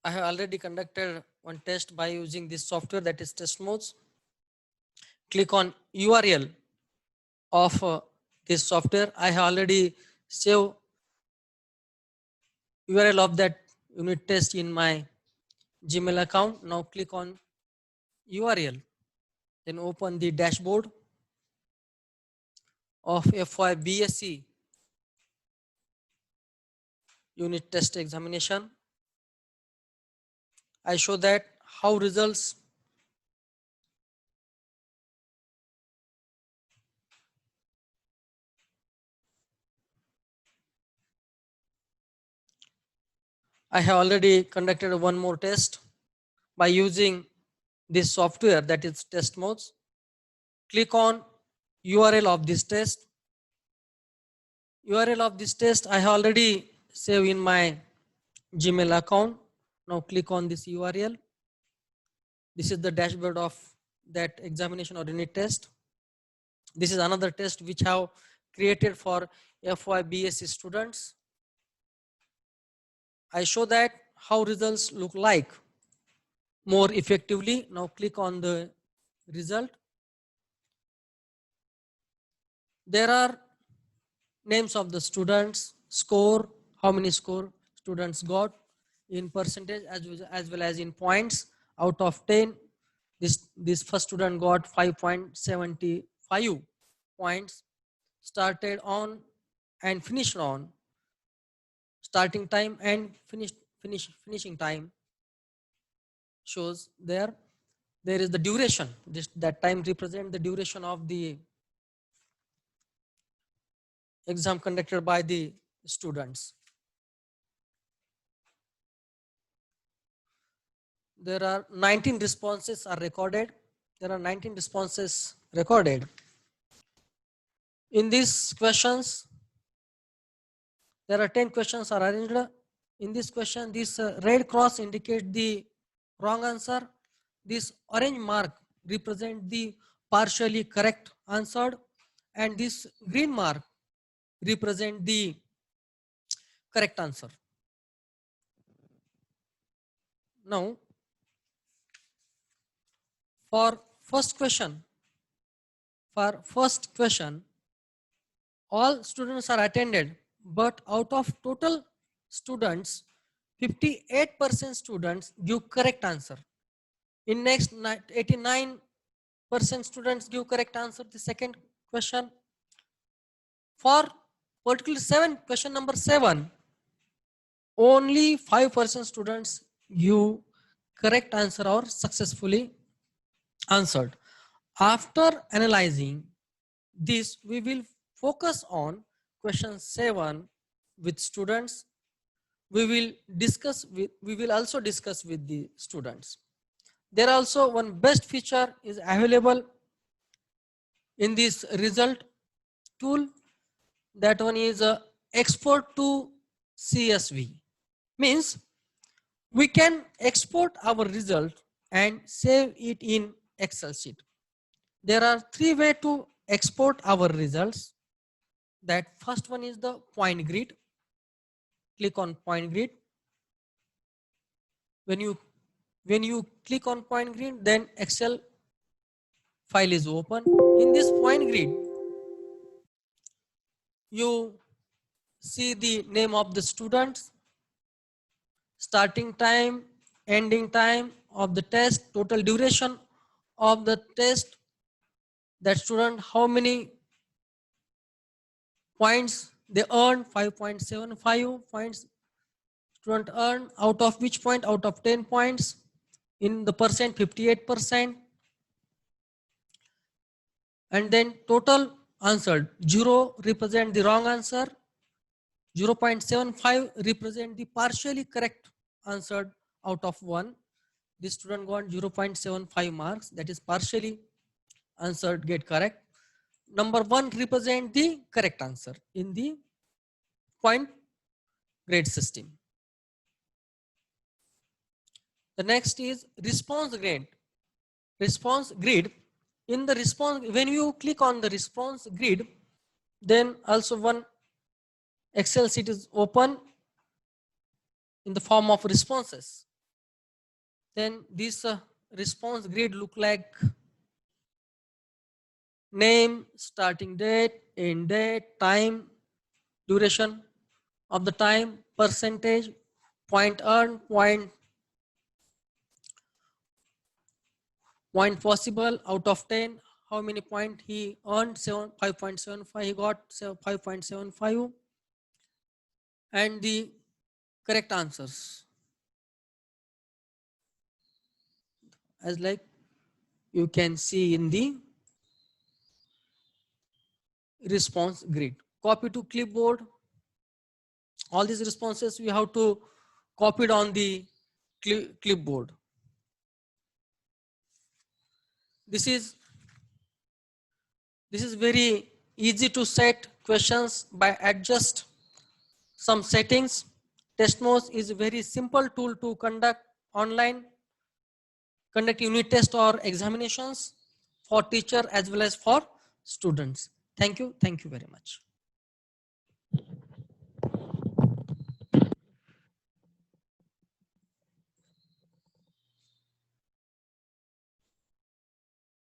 I have already conducted one test by using this software, that is test modes. Click on URL of this software. I have already saved URL of that unit test in my Gmail account. Now click on URL, then open the dashboard of FY BSc unit test examination. I show that how results I have already conducted one more test by using this software, that is test modes. Click on URL of this test. URL of this test I have already saved in my Gmail account. Now click on this URL. This is the dashboard of that examination or unit test. This is another test which have created for FY BSc students. I show that how results look like more effectively. Now click on the result. There are names of the students, score, how many score students got in percentage as well as in points out of 10. This first student got 5.75 points, started on and finished on. Starting time and finishing time shows there. There is the duration. That time represents the duration of the exam conducted by the students. There are 19 responses are recorded. There are 19 responses recorded. In these questions, there are 10 questions are arranged. In this question, this red cross indicates the wrong answer. This orange mark represents the partially correct answered, and this green mark represents the correct answer. Now, for first question, all students are attended, but out of total students, 58% students give correct answer. In next 89% students give correct answer. The second question, for particular question number 7, only 5% students give correct answer or successfully answered. After analyzing this, we will focus on question 7 with students. We will also discuss with the students. There also one best feature is available in this result tool. That one is export to CSV. Means we can export our result and save it in Excel sheet. There are 3 ways to export our results. That first one is the point grid. Click on point grid. When you click on point grid, then Excel file is open. In this point grid, you see the name of the students, starting time, ending time of the test, total duration of the test, that student how many points they earned, 5.75 points student earned, out of which point, out of 10 points, in the percent 58%, and then total answered. 0 represent the wrong answer, 0.75 represent the partially correct answered out of 1. This student got 0.75 marks, that is partially answered get correct. Number 1 represent the correct answer in the point grade system. The next is response grid. Response grid. In the response, when you click on the response grid, then also one Excel sheet is open in the form of responses. Then this response grid look like name, starting date, end date, time, duration of the time, percentage, point earned, point possible out of 10, how many point he earned, 5.75, he got 5.75, and the correct answers as like you can see in the response grid. Copy to clipboard. All these responses we have to copy it on the clipboard. This is very easy to set questions by adjust some settings. Testnos is a very simple tool to conduct unit test or examinations for teacher as well as for students. Thank you very much.